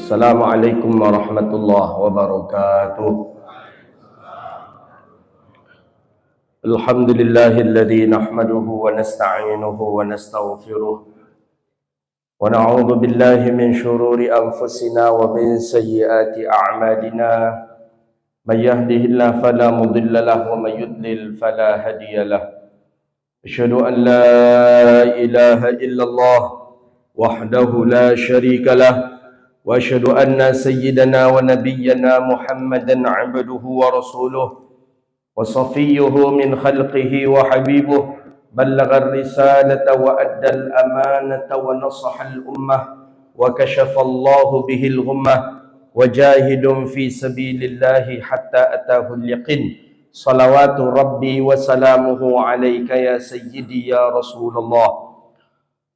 Assalamualaikum warahmatullahi wabarakatuh. Alhamdulillahilladzi nahmaduhu wa nasta'inuhu wa nastaghfiruh wa na'udzu billahi min shururi anfusina wa min sayyiati a'malina. May yahdihillahu fala mudilla lahu wa may yudlil fala hadiya lahu. Asyhadu an la ilaha illallah wahdahu la syarika lahu wa asyhadu anna sayyidana wa nabiyyana Muhammadan 'abduhu wa rasuluh wa safiyyuhu min khalqihi wa habibuh ballagha ar-risalata wa adda al-amanata wa nasaha al-ummah wa kashafa Allahu bihi al-ghummah wa jahidun fi sabilillahi hatta atahu al-yaqin. Salawatu rabbi wa salamuhu alayka ya sayyidi ya Rasulullah.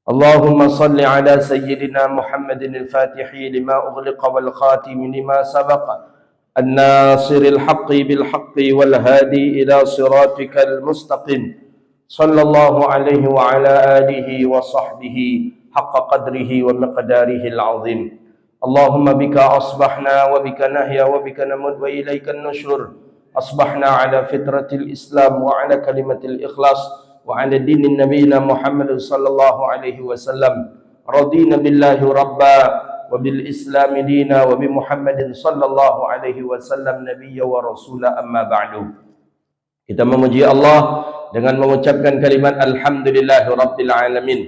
Allahumma salli ala sayyidina Muhammadin al-Fatihi lima ughliqa wal khatimi lima sabaqa an-nasiril haqqi bil haqqi wal hadi ila siratikal mustaqim. Sallallahu alaihi wa ala alihi wa sahbihi haqqa qadrihi wa miqdarihi al-azim. Allahumma bika asbahna wa bika nahya wa bika namut wa ilaika an-nusyur. Asbahna ala fitratil Islam wa ala kalimatil ikhlas wa ala dinin nabiyina Muhammad sallallahu alaihi wasallam. Radina billahi rabba wa bil islam dina wa bi Muhammadin sallallahu alaihi wasallam nabiyya wa rasula, amma ba'du. Kita memuji Allah dengan mengucapkan kalimat alhamdulillahi rabbil alamin.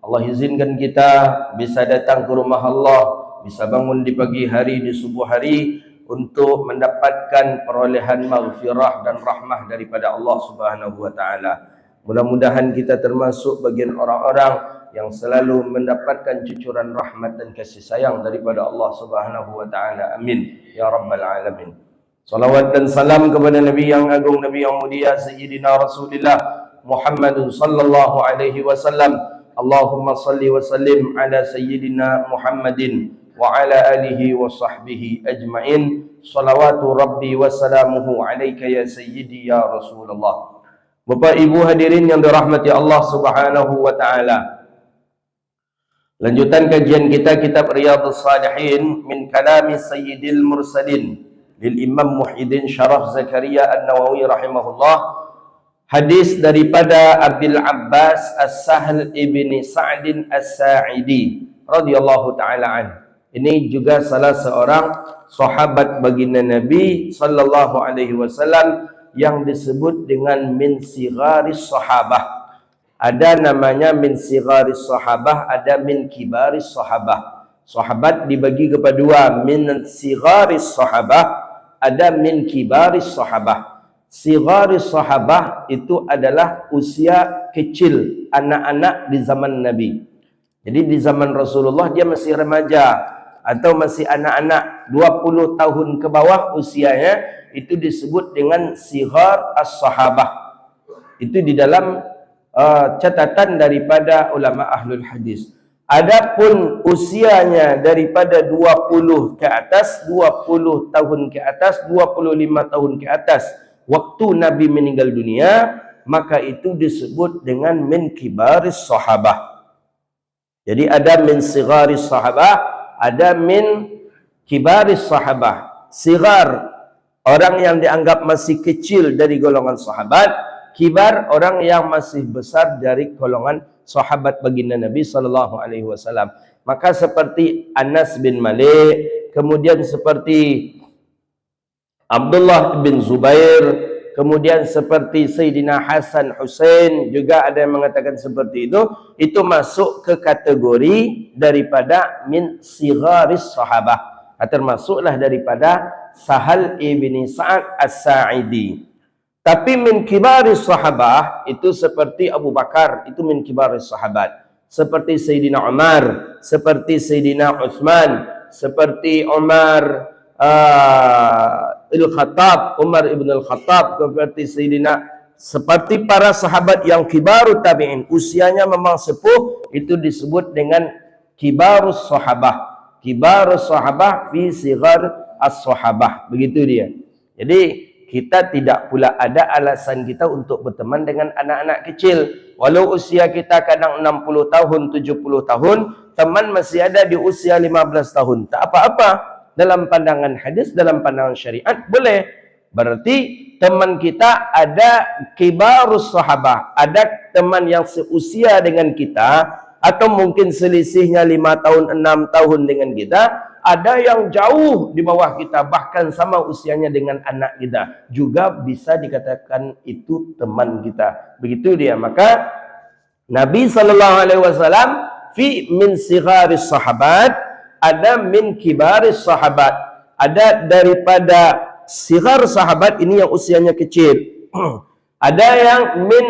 Allah izinkan kita bisa datang ke rumah Allah, bisa bangun di pagi hari, di subuh hari, untuk mendapatkan perolehan maghfirah dan rahmah daripada Allah Subhanahu wa taala. Mudah-mudahan kita termasuk bagian orang-orang yang selalu mendapatkan cucuran rahmat dan kasih sayang daripada Allah Subhanahu wa taala. Amin ya rabbal alamin. Salawat dan salam kepada Nabi yang agung, Nabi yang mulia, Sayyidina Rasulullah Muhammadun sallallahu alaihi wasallam. Allahumma salli wa sallim ala Sayyidina Muhammadin wa ala alihi wa sahbihi ajma'in. Salawatu rabbi wa salamuhu alayka ya sayyidi ya Rasulullah. Bapak Ibu hadirin yang dirahmati Allah Subhanahu wa taala. Lanjutan kajian kita kitab Riyadhus Shalihin min kalami Sayyidil Mursalin lil Imam Muhyiddin Syaraf Zakaria An-Nawawi rahimahullah. Hadis daripada Abdul Abbas As-Sahl ibni Sa'din As-Sa'idi radhiyallahu taala an. Ini juga salah seorang sahabat baginda Nabi sallallahu alaihi wasallam yang disebut dengan min sigharis sahabah. Ada namanya min sigharis sahabah, ada min kibaris sahabah. Sahabat dibagi kepada dua, min sigharis sahabah, ada min kibaris sahabah. Sigharis sahabah itu adalah usia kecil, anak-anak di zaman Nabi. Jadi di zaman Rasulullah dia masih remaja atau masih anak-anak 20 tahun ke bawah usianya, itu disebut dengan sighar as-sahabah. Itu di dalam catatan daripada ulama ahlul hadis. Adapun usianya daripada 20 ke atas, 20 tahun ke atas, 25 tahun ke atas, waktu Nabi meninggal dunia, maka itu disebut dengan min kibaris sahabah. Jadi ada min sigharis sahabah, ada min kibaris sahabah. Sighar, orang yang dianggap masih kecil dari golongan sahabat. Kibar, orang yang masih besar dari golongan sahabat baginda Nabi sallallahu alaihi wasallam. Maka seperti Anas bin Malik, kemudian seperti Abdullah bin Zubair, kemudian seperti Sayyidina Hasan Husain, juga ada yang mengatakan seperti itu masuk ke kategori daripada min sigharis sahabah. Termasuklah daripada Sahal ibni Sa'ad As-Sa'idi. Tapi min kibaris sahabah itu seperti Abu Bakar, itu min kibaris sahabat. Seperti Sayyidina Umar, seperti Sayyidina Uthman, seperti Umar Al-Khattab, Umar ibn Al-Khattab, seperti para sahabat yang kibarut tabi'in, usianya memang sepuh, itu disebut dengan kibarus sahabah. Kibarus sahabah fi sighar as-sahabah. Begitu dia. Jadi kita tidak pula ada alasan kita untuk berteman dengan anak-anak kecil. Walau usia kita kadang 60 tahun, 70 tahun, teman masih ada di usia 15 tahun. Tak apa-apa. Dalam pandangan hadis, dalam pandangan syariat, boleh. Berarti teman kita ada kibarus sahabah. Ada teman yang seusia dengan kita, atau mungkin selisihnya 5 tahun, 6 tahun dengan kita. Ada yang jauh di bawah kita, bahkan sama usianya dengan anak kita. Juga bisa dikatakan itu teman kita. Begitu dia. Maka Nabi SAW fi min sigharis sahabat, ada min kibaris sahabat. Ada daripada sigar sahabat, ini yang usianya kecil. Ada yang min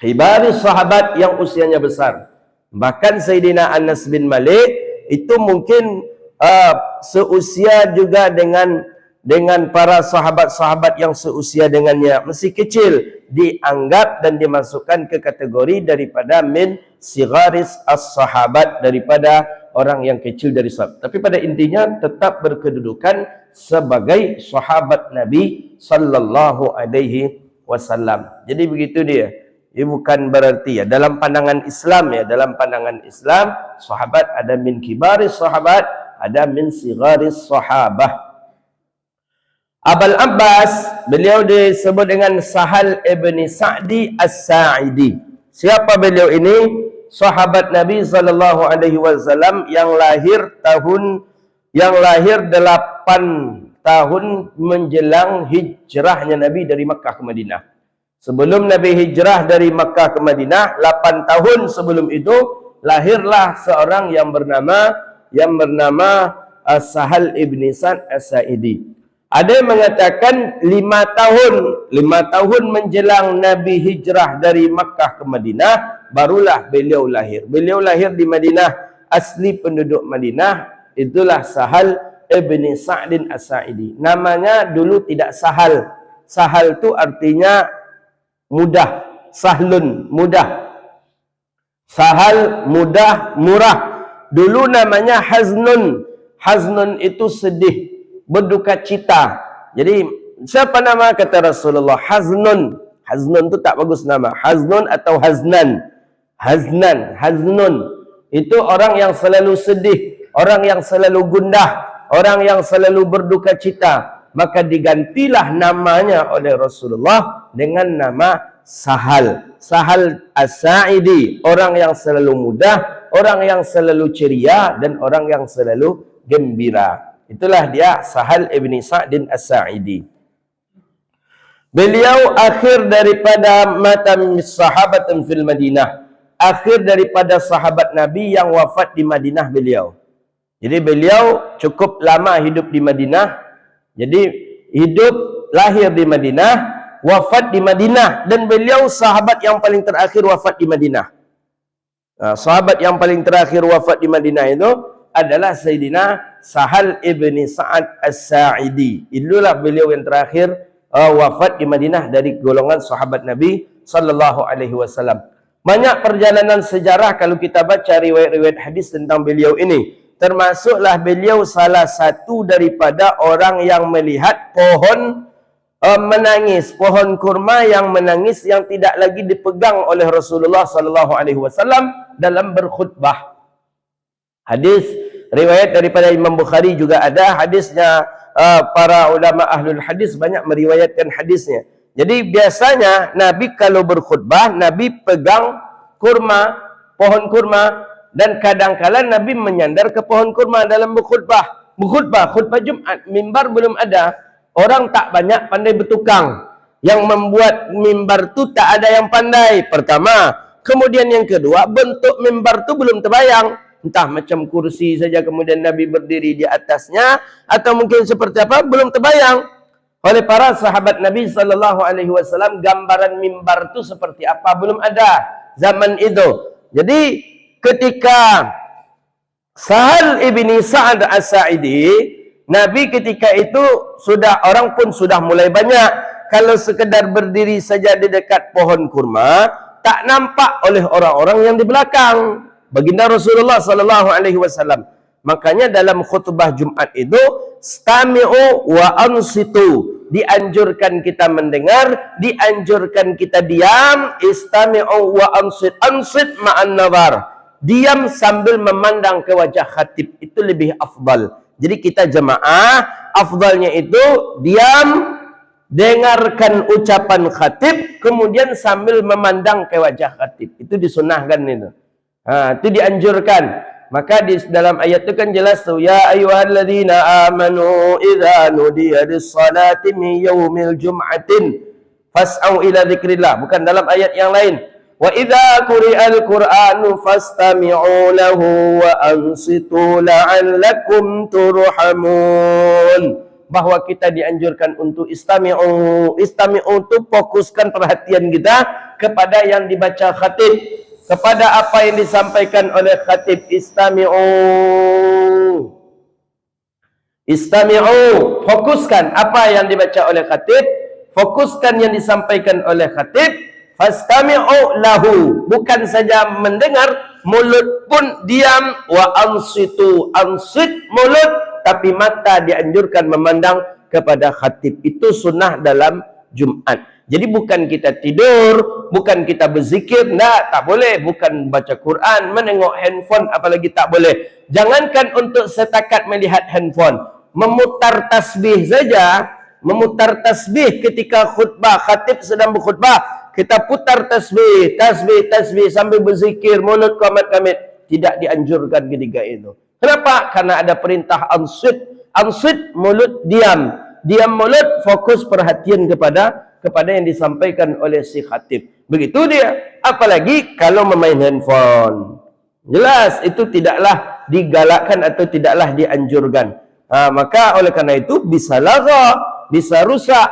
kibaris sahabat, yang usianya besar. Bahkan Sayyidina Anas bin Malik itu mungkin seusia juga dengan para sahabat-sahabat yang seusia dengannya, masih kecil, dianggap dan dimasukkan ke kategori daripada min sigaris as-sahabat, daripada orang yang kecil dari sahabat. Tapi pada intinya tetap berkedudukan sebagai sahabat Nabi sallallahu alaihi wasallam. Jadi begitu dia. Ini bukan berarti ya dalam pandangan Islam, ya dalam pandangan Islam sahabat ada min kibaris sahabat, ada min sigaris sahabah. Abul Abbas, beliau disebut dengan Sahal ibn Sa'di As-Sa'idi. Siapa beliau ini? Sahabat Nabi sallallahu alaihi wasallam yang lahir 8 tahun menjelang hijrahnya Nabi dari Makkah ke Madinah. Sebelum Nabi hijrah dari Makkah ke Madinah, 8 tahun sebelum itu lahirlah seorang yang bernama Sahal ibn Sa'd As-Sa'idi. Ada yang mengatakan 5 tahun menjelang Nabi hijrah dari Makkah ke Madinah, barulah beliau lahir. Beliau lahir di Madinah, asli penduduk Madinah, itulah Sahal ibn Sa'd As-Sa'idi. Namanya dulu tidak Sahal. Sahal itu artinya mudah, sahlun, mudah. Sahal, mudah, murah. Dulu namanya Haznun. Haznun itu sedih, berduka cita. Jadi siapa nama kata Rasulullah? Haznun. Haznun itu tak bagus nama. Haznun atau Haznan. Haznan, Haznun. Itu orang yang selalu sedih, orang yang selalu gundah, orang yang selalu berduka cita. Maka digantilah namanya oleh Rasulullah dengan nama Sahal. Sahal As-Sa'idi, orang yang selalu mudah, orang yang selalu ceria, dan orang yang selalu gembira. Itulah dia Sahal ibn Sa'd As-Sa'idi. Beliau akhir daripada matam sahabatun fil Madinah. Akhir daripada sahabat Nabi yang wafat di Madinah beliau. Jadi beliau cukup lama hidup di Madinah. Jadi hidup, lahir di Madinah, wafat di Madinah, dan beliau sahabat yang paling terakhir wafat di Madinah. Sahabat yang paling terakhir wafat di Madinah itu adalah Sayyidina Sahal ibn Sa'd As-Sa'idi. Itulah beliau yang terakhir wafat di Madinah dari golongan sahabat Nabi sallallahu alaihi wasallam. Banyak perjalanan sejarah kalau kita baca riwayat-riwayat hadis tentang beliau ini. Termasuklah beliau salah satu daripada orang yang melihat pohon menangis, pohon kurma yang menangis, yang tidak lagi dipegang oleh Rasulullah sallallahu alaihi wasallam dalam berkhutbah. Hadis riwayat daripada Imam Bukhari juga ada hadisnya. Para ulama ahlul hadis banyak meriwayatkan hadisnya. Jadi biasanya Nabi kalau berkhutbah, Nabi pegang kurma, pohon kurma. Dan kadang-kala Nabi menyandar ke pohon kurma dalam berkhutbah. Khutbah Jumat, mimbar belum ada. Orang tak banyak pandai bertukang. Yang membuat mimbar tu tak ada yang pandai. Pertama. Kemudian yang kedua, bentuk mimbar tu belum terbayang. Entah macam kursi saja kemudian Nabi berdiri di atasnya, atau mungkin seperti apa, belum terbayang. Oleh para sahabat Nabi SAW, gambaran mimbar tu seperti apa belum ada zaman itu. Jadi ketika Sahal ibn Sa'd As-Sa'idi, Nabi ketika itu orang pun sudah mulai banyak. Kalau sekedar berdiri saja di dekat pohon kurma, tak nampak oleh orang-orang yang di belakang baginda Rasulullah sallallahu alaihi wasallam. Makanya dalam khutbah Jumat itu, stami'u wa ansitu, dianjurkan kita mendengar, dianjurkan kita diam. Istami'u wa ansit. Ansit ma'an nazar. Diam sambil memandang ke wajah khatib. Itu lebih afdal. Jadi kita jemaah, afdalnya itu diam, dengarkan ucapan khatib, kemudian sambil memandang ke wajah khatib. Itu disunahkan itu. Itu dianjurkan. Maka di dalam ayat itu kan jelas tuh, ya ayyuhalladzina amanu idza nudiya lis-salati min yaumil jum'atin fas'au ila dzikrillah. Bukan dalam ayat yang lain. Wa idza quri'al Qur'anu fastami'u lahu wa ansitu la'allakum turhamun. Bahwa kita dianjurkan untuk istami'u. Istami'u itu fokuskan perhatian kita kepada yang dibaca khatib, kepada apa yang disampaikan oleh khatib. Istami'u. Istami'u. Fokuskan apa yang dibaca oleh khatib, fokuskan yang disampaikan oleh khatib. Fastami'u lahu. Bukan saja mendengar, mulut pun diam. Wa ansitu. Ansit mulut, tapi mata dianjurkan memandang kepada khatib. Itu sunnah dalam Jumat. Jadi bukan kita tidur, bukan kita berzikir, tak boleh. Bukan baca Quran, menengok handphone, apalagi tak boleh. Jangankan untuk setakat melihat handphone, memutar tasbih saja. Memutar tasbih ketika khutbah, khatib sedang berkhutbah, kita putar tasbih, tasbih sambil berzikir, mulut qamat-qamit. Tidak dianjurkan ketika itu. Kenapa? Karena ada perintah ansit. Ansit, mulut diam. Diam mulut, fokus perhatian kepada yang disampaikan oleh si khatib. Begitu dia. Apalagi kalau memain handphone. Jelas, itu tidaklah digalakkan atau tidaklah dianjurkan. Maka oleh karena itu, bisa lagha, bisa rusak.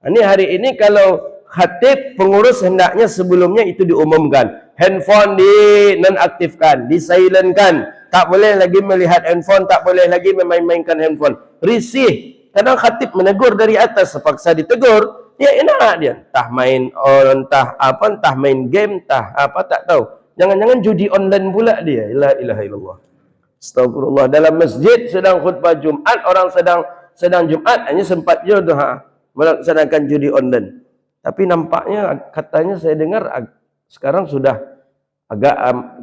Ini hari ini kalau khatib, pengurus hendaknya sebelumnya itu diumumkan. Handphone dinonaktifkan, disilentkan. Tak boleh lagi melihat handphone, tak boleh lagi memain-mainkan handphone. Risih. Kadang khatib menegur dari atas, terpaksa ditegur. Ya enak dia. Entah main entah apa, entah main game, entah apa, tak tahu. Jangan-jangan judi online pula dia. La ilaha illallah. Astagfirullah. Dalam masjid sedang khutbah Jumat, orang sedang Jumat, hanya sempat je melaksanakan judi online. Tapi nampaknya, katanya saya dengar sekarang sudah agak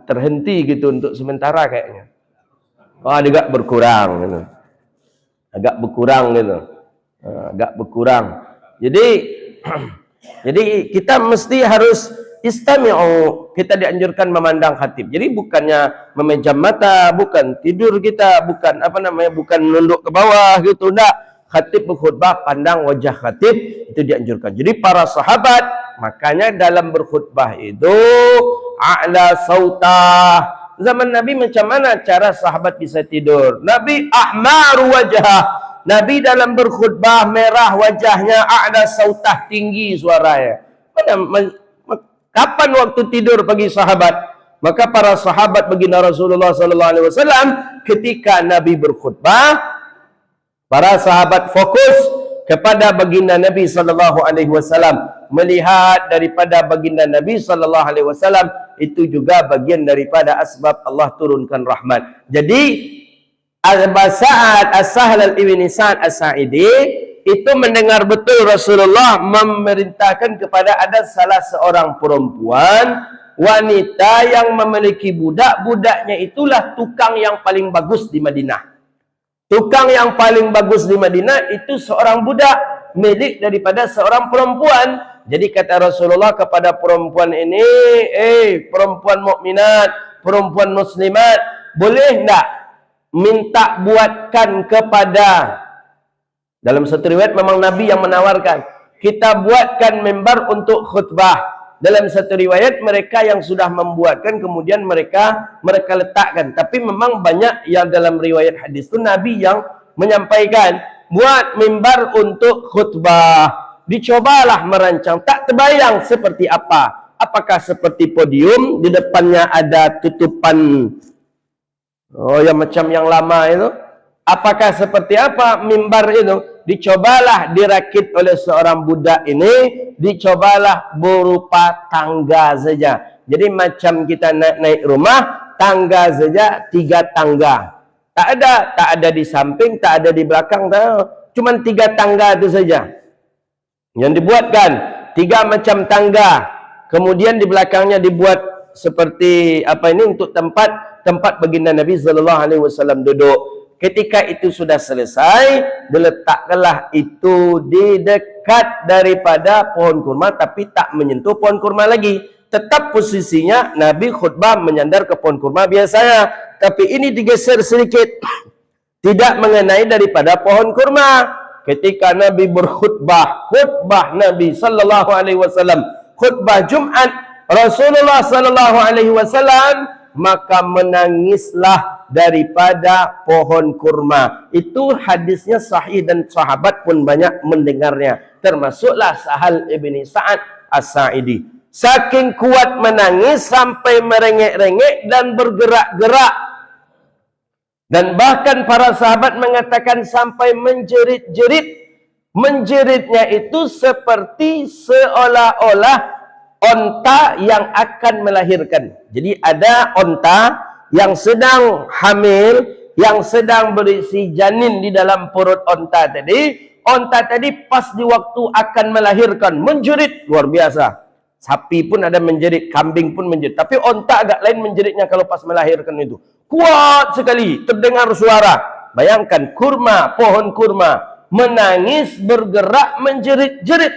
terhenti gitu untuk sementara kayaknya. Agak berkurang gitu. Agak berkurang gitu. Agak berkurang. Jadi kita mesti harus istami'u. Kita dianjurkan memandang khatib. Jadi bukannya memejam mata, bukan tidur kita, bukan bukan nunduk ke bawah gitu, enggak. Khatib berkhutbah, pandang wajah khatib, itu dianjurkan. Jadi para sahabat, makanya dalam berkhutbah itu a'la sautah. Zaman Nabi macam mana cara sahabat bisa tidur? Nabi ahmar wajah. Nabi dalam berkhutbah merah wajahnya, a'la sautah, tinggi suaranya. Kapan waktu tidur bagi sahabat? Maka para sahabat baginda Rasulullah SAW ketika Nabi berkhutbah, para sahabat fokus kepada baginda Nabi SAW, melihat daripada baginda Nabi SAW itu juga bagian daripada asbab Allah turunkan rahmat. Jadi Al-Basa'ad As-Sahl Ibn Sa'ad As-Sa'idi itu mendengar betul Rasulullah memerintahkan kepada ada salah seorang perempuan wanita yang memiliki budak. Budaknya itulah tukang yang paling bagus di Madinah. Tukang yang paling bagus di Madinah itu seorang budak milik daripada seorang perempuan. Jadi kata Rasulullah kepada perempuan ini, perempuan mukminat, perempuan muslimat, boleh enggak minta buatkan kepada, dalam satu riwayat memang Nabi yang menawarkan, kita buatkan mimbar untuk khutbah. Dalam satu riwayat mereka yang sudah membuatkan kemudian mereka letakkan. Tapi memang banyak yang dalam riwayat hadis itu Nabi yang menyampaikan buat mimbar untuk khutbah. Dicobalah merancang, tak terbayang seperti apa. Apakah seperti podium di depannya ada tutupan yang macam yang lama itu? Apakah seperti apa mimbar itu? Dicobalah dirakit oleh seorang budak ini, dicobalah berupa tangga saja. Jadi macam kita naik rumah, tangga saja 3 tangga. Tak ada di samping, tak ada di belakang, cuma 3 tangga itu saja. Yang dibuatkan 3 macam tangga. Kemudian di belakangnya dibuat seperti apa ini untuk tempat baginda Nabi sallallahu alaihi wasallam duduk. Ketika itu sudah selesai, diletakkanlah itu di dekat daripada pohon kurma, tapi tak menyentuh pohon kurma lagi. Tetap posisinya Nabi khutbah menyandar ke pohon kurma biasanya, tapi ini digeser sedikit, tidak mengenai daripada pohon kurma. Ketika Nabi berkhutbah, khutbah Nabi sallallahu alaihi wasallam, khutbah Jumat Rasulullah sallallahu alaihi wasallam, maka menangislah daripada pohon kurma. Itu hadisnya sahih dan sahabat pun banyak mendengarnya, termasuklah Sahal ibni Sa'ad As-Sa'idi. Saking kuat menangis sampai merengek-rengek dan bergerak-gerak, dan bahkan para sahabat mengatakan sampai menjerit-jerit. Menjeritnya itu seperti seolah-olah onta yang akan melahirkan. Jadi ada onta yang sedang hamil, yang sedang berisi janin di dalam perut onta tadi. Onta tadi pas di waktu akan melahirkan, menjerit luar biasa. Sapi pun ada menjerit, kambing pun menjerit. Tapi onta agak lain menjeritnya kalau pas melahirkan itu. Kuat sekali, terdengar suara. Bayangkan kurma, pohon kurma, menangis, bergerak, menjerit-jerit.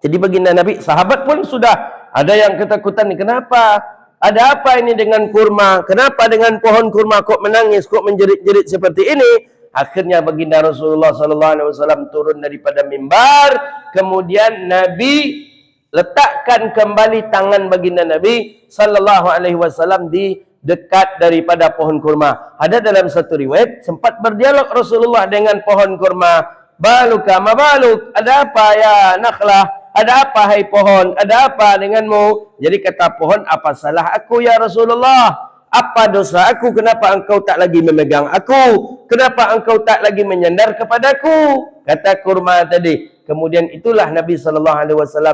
Jadi baginda Nabi, sahabat pun sudah ada yang ketakutan. Kenapa? Ada apa ini dengan kurma? Kenapa dengan pohon kurma kok menangis, kok menjerit-jerit seperti ini? Akhirnya baginda Rasulullah SAW turun daripada mimbar. Kemudian Nabi letakkan kembali tangan baginda Nabi SAW di dekat daripada pohon kurma. Ada dalam satu riwayat sempat berdialog Rasulullah dengan pohon kurma. Baluka ma baluk? Ada apa ya nakhlah? Ada apa hai pohon? Ada apa denganmu? Jadi kata pohon, apa salah aku ya Rasulullah? Apa dosa aku? Kenapa engkau tak lagi memegang aku? Kenapa engkau tak lagi menyandar kepadaku? Kata kurma tadi. Kemudian itulah Nabi SAW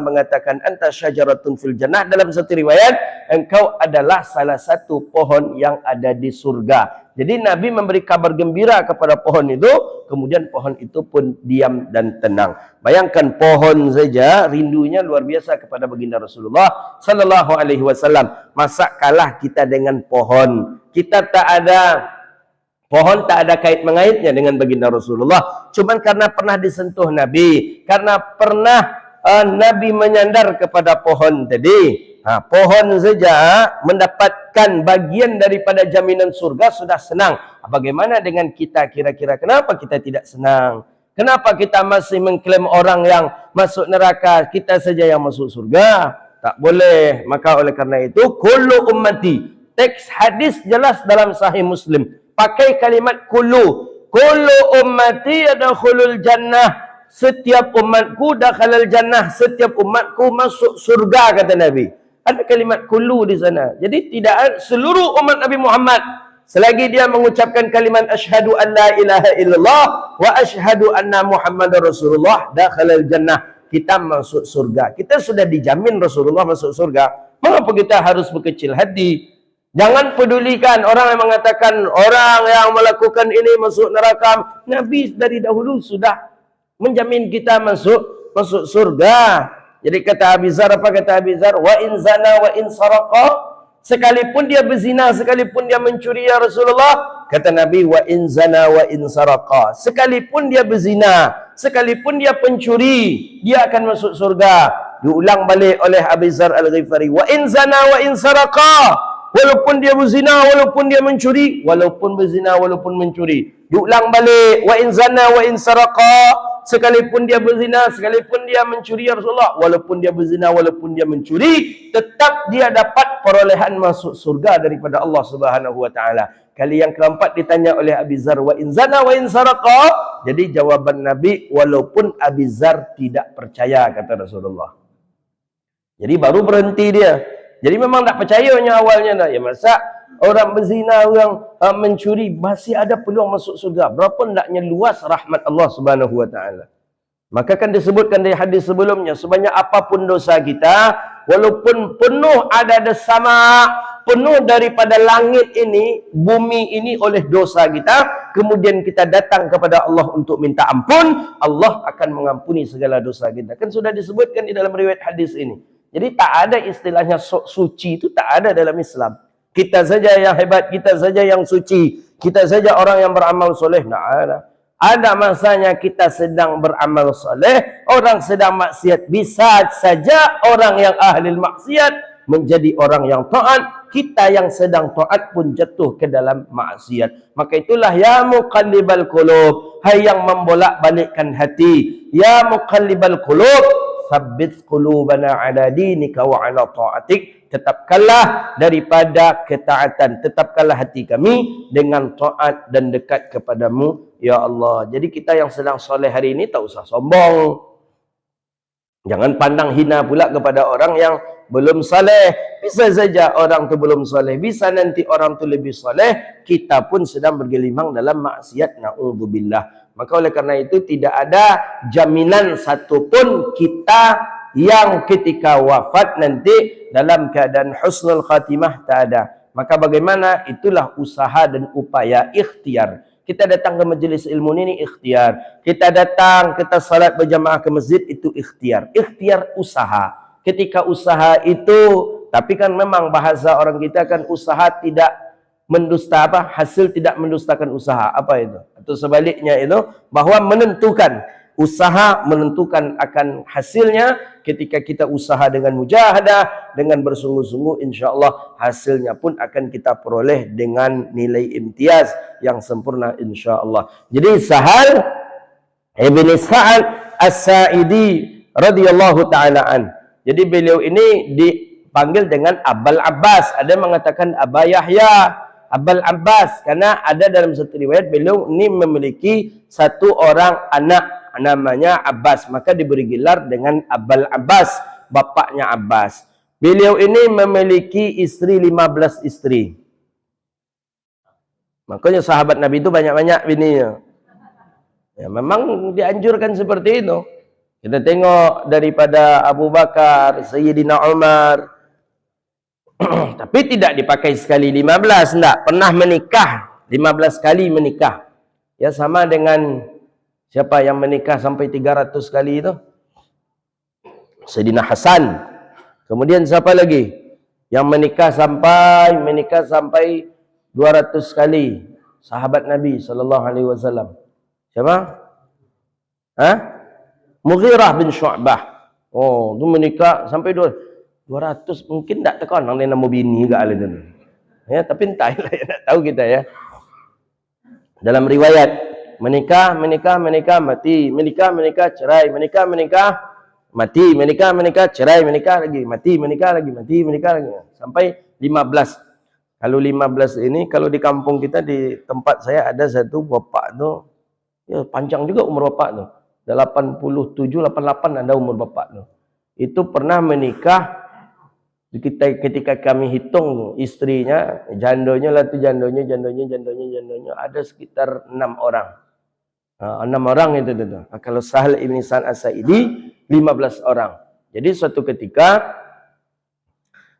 mengatakan, anta syajaratun fil jannah. Dalam satu riwayat, engkau adalah salah satu pohon yang ada di surga. Jadi Nabi memberi kabar gembira kepada pohon itu, kemudian pohon itu pun diam dan tenang. Bayangkan pohon saja rindunya luar biasa kepada baginda Rasulullah SAW. Masa kalah kita dengan pohon? Kita tak ada pohon, tak ada kait mengaitnya dengan baginda Rasulullah. Cuman karena pernah disentuh Nabi, karena pernah Nabi menyandar kepada pohon tadi. Pohon saja mendapatkan bagian daripada jaminan surga sudah senang. Bagaimana dengan kita kira-kira? Kenapa kita tidak senang? Kenapa kita masih mengklaim orang yang masuk neraka, kita saja yang masuk surga? Tak boleh. Maka oleh karena itu, kullu ummati. Teks hadis jelas dalam Sahih Muslim. Pakai kalimat kullu. Kullu ummati yadkhulul jannah. Setiap umatku dakhalal jannah. Setiap umatku masuk surga, kata Nabi. Ada kalimat kullu di sana. Jadi tidak ada seluruh umat Nabi Muhammad, selagi dia mengucapkan kalimat asyhadu an la ilaha illallah wa asyhadu anna Muhammadar Rasulullah, dakhalal jannah, kita masuk surga. Kita sudah dijamin Rasulullah masuk surga. Mengapa kita harus berkecil hati? Jangan pedulikan orang yang mengatakan orang yang melakukan ini masuk neraka. Nabi dari dahulu sudah menjamin kita masuk surga. Jadi kata Abi Dzar, apa kata Abi Dzar? Wa in zana wa in saraqa, sekalipun dia berzina, sekalipun dia mencuri ya Rasulullah, kata Nabi, wa in zana wa in saraqa, sekalipun dia berzina, sekalipun dia pencuri, dia akan masuk surga. Diulang balik oleh Abi Dzar Al-Ghifari, wa in zana wa in saraqa, walaupun dia berzina, walaupun dia mencuri, walaupun berzina, walaupun mencuri. Diulang balik, wa in zana wa in saraqa, sekalipun dia berzina, sekalipun dia mencuri ya Rasulullah, walaupun dia berzina, walaupun dia mencuri, tetap dia dapat perolehan masuk surga daripada Allah Subhanahu wa taala. Kali yang keempat ditanya oleh Abi Dzar, wa in zana wa in saraqa. Jadi jawaban Nabi, walaupun Abi Dzar tidak percaya, kata Rasulullah. Jadi baru berhenti dia. Jadi memang tak percayanya awalnya dah. Ya masa orang berzina, orang mencuri masih ada peluang masuk surga. Berapa hendaknya luas rahmat Allah Subhanahu wa taala. Maka kan disebutkan dari hadis sebelumnya, sebanyak apapun dosa kita, walaupun penuh ada desama, penuh daripada langit ini, bumi ini oleh dosa kita, kemudian kita datang kepada Allah untuk minta ampun, Allah akan mengampuni segala dosa kita. Kan sudah disebutkan di dalam riwayat hadis ini. Jadi tak ada istilahnya suci, itu tak ada dalam Islam. Kita saja yang hebat, kita saja yang suci, kita saja orang yang beramal soleh. Nah, ada masanya kita sedang beramal soleh, orang sedang maksiat. Bisa saja orang yang ahli maksiat menjadi orang yang taat, kita yang sedang taat pun jatuh ke dalam maksiat. Maka itulah ya muqallibal qulub, hai yang membolak-balikkan hati, ya muqallibal qulub, tsabbit qulubana ala dinika wa ala ta'atik. Tetapkanlah daripada ketaatan, tetapkanlah hati kami dengan taat dan dekat kepadamu ya Allah. Jadi kita yang sedang soleh hari ini tak usah sombong. Jangan pandang hina pula kepada orang yang belum soleh. Bisa saja orang tu belum soleh, bisa nanti orang tu lebih soleh, kita pun sedang bergelimang dalam maksiat, na'udzubillah. Maka oleh karena itu tidak ada jaminan satupun kita yang ketika wafat nanti dalam keadaan husnul khatimah, tak ada. Maka bagaimana? Itulah usaha dan upaya ikhtiar. Kita datang ke majlis ilmu ini ikhtiar. Kita datang, kita salat berjamaah ke masjid, itu ikhtiar. Ikhtiar usaha. Ketika usaha itu, tapi kan memang bahasa orang kita kan usaha tidak mendusta apa? Hasil tidak mendustakan usaha. Apa itu? Atau sebaliknya itu, bahwa menentukan. Usaha menentukan akan hasilnya. Ketika kita usaha dengan mujahadah, dengan bersungguh-sungguh, insya Allah hasilnya pun akan kita peroleh dengan nilai imtiaz yang sempurna insya Allah. Jadi Sahal ibn Sa'ad As-Sa'idi radhiyallahu ta'ala an. Jadi beliau ini dipanggil dengan Abul Abbas. Ada yang mengatakan Aba Yahya, Abul Abbas, karena ada dalam satu riwayat beliau ini memiliki satu orang anak namanya Abbas, maka diberi gelar dengan Abul Abbas, bapaknya Abbas. Beliau ini memiliki istri 15 istri. Makanya sahabat Nabi itu banyak-banyak bininya. Ya, memang dianjurkan seperti itu. Kita tengok daripada Abu Bakar, Sayyidina Umar. Tapi tidak dipakai sekali 15, enggak. Pernah menikah 15 kali menikah. Ya, sama dengan siapa yang menikah sampai 300 kali itu? Sayyidina Hasan. Kemudian siapa lagi yang menikah sampai 200 kali? Sahabat Nabi sallallahu alaihi wasallam. Siapa? Mughirah bin Syu'bah. Oh, tu menikah sampai 200, mungkin tak tekan nang nama bini ke ala tu. Ya, tapi entahlah ya, tak tahu kita ya. Dalam riwayat menikah, mati, menikah, cerai, menikah, mati, menikah, cerai, menikah lagi, mati, menikah lagi, sampai 15. Kalau 15 ini, kalau di kampung kita, di tempat saya ada satu bapak tu, ya panjang juga umur bapak tu. 87, 88 ada umur bapak tu. Itu pernah menikah, ketika kami hitung istrinya, jandonya lah tu, jandonya ada sekitar 6 orang. 6 orang itu tu. Kalau Sahal ibn Sa'ad As-Sa'idi 15 orang. Jadi suatu ketika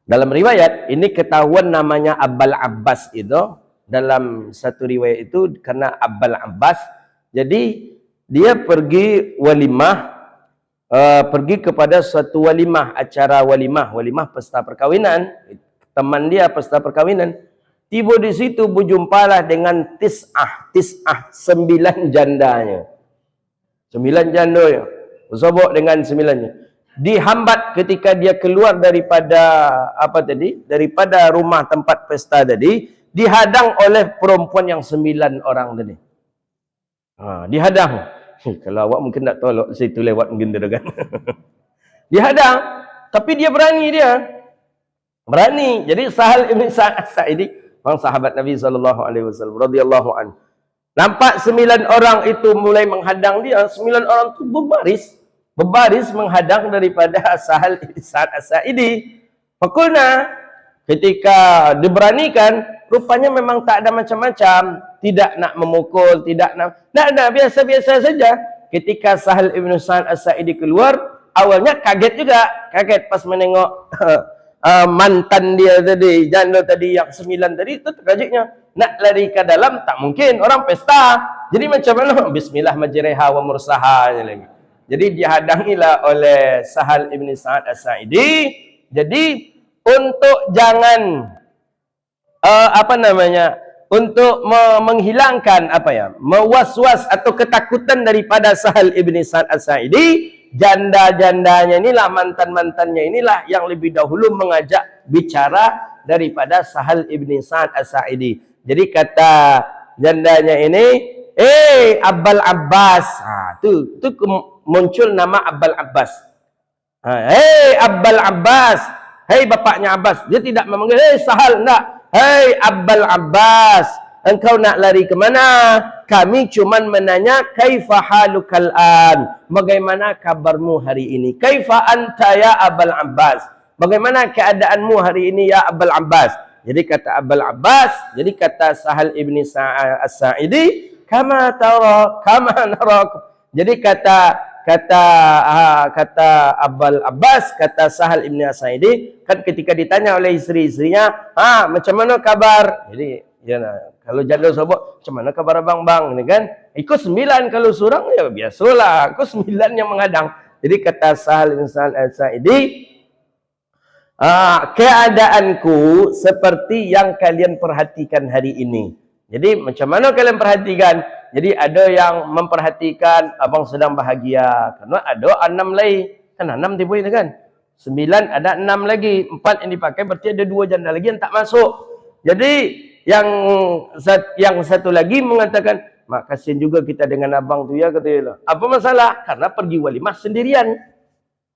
dalam riwayat ini ketahuan namanya Abul Abbas itu, dalam satu riwayat itu karena Abul Abbas, jadi dia pergi walimah, pergi kepada suatu walimah, acara walimah pesta perkawinan, teman dia pesta perkawinan. Tiba di situ berjumpalah dengan tis'ah, 9 jandanya. 9 jandanya. Bersobok dengan 9-nya. Dihambat ketika dia keluar daripada daripada rumah tempat pesta tadi, dihadang oleh perempuan yang 9 orang tadi. Dihadang. Kalau awak mungkin tak tolak situ lewat mungkin tu kan. Dihadang, tapi dia berani Berani. Jadi Sahal ibn Sa'ad As-Sa'idi, orang sahabat Nabi sallallahu alaihi wasallam radhiyallahu anhu. Nampak 9 orang itu mulai menghadang dia, 9 orang itu berbaris menghadang daripada Sahal ibn Sa'ad As-Sa'idi. Fakulna, ketika diberanikan, rupanya memang tak ada macam-macam, tidak nak memukul, tidak nak biasa-biasa saja. Ketika Sahal ibn Sa'ad As-Sa'idi keluar, awalnya kaget juga, kaget pas menengok mantan dia tadi, janda tadi yang 9 tadi, itu tragiknya. Nak lari ke dalam tak mungkin, orang pesta. Jadi macam mana? Bismillah majriha wa mursaha lagi. Jadi dihadangilah oleh Sahal ibn Sa'ad As-Sa'idi. Jadi untuk jangan untuk menghilangkan mewaswas atau ketakutan daripada Sahal ibn Sa'ad As-Sa'idi, janda-jandanya inilah, mantan-mantannya inilah yang lebih dahulu mengajak bicara daripada Sahal ibn Sa'ad As-Sa'idi. Jadi kata jandanya ini, Abbal Abbas. Tu muncul nama Abbal Abbas. Abbal Abbas. Bapaknya Abbas. Dia tidak memanggil Sahal, enggak. Abbal Abbas, engkau nak lari ke mana? Kami cuman menanya kaifa halukal an? Bagaimana kabarmu hari ini? Kaifa anta ya Abbal Abbas? Bagaimana keadaanmu hari ini ya Abbal Abbas? Jadi kata Abbal Abbas, jadi kata Sahal ibn Sa'ad As-Sa'idi, kama tara, kama narak. Jadi kata Abbal Abbas, kata Sahal ibn As-Sa'idi, kan ketika ditanya oleh isteri-istrinya, macam mana kabar? Jadi kalau janda sahabat, macam mana kabar abang-bang? Ini kan, ikut 9, kalau seorang ya biasalah, ikut 9 yang menghadang. Jadi kata Sahal ibn As-Sa'idi, keadaanku seperti yang kalian perhatikan hari ini. Jadi macam mana kalian perhatikan? Jadi ada yang memperhatikan abang sedang bahagia, karena ada 6 lain. Kan 6 tiba itu kan. 9 ada 6 lagi. 4 yang dipakai, berarti ada 2 janda lagi yang tak masuk. Jadi yang satu lagi mengatakan, mak kasihan juga kita dengan abang tu ya, katanya. Apa masalah? Karena pergi walimah sendirian.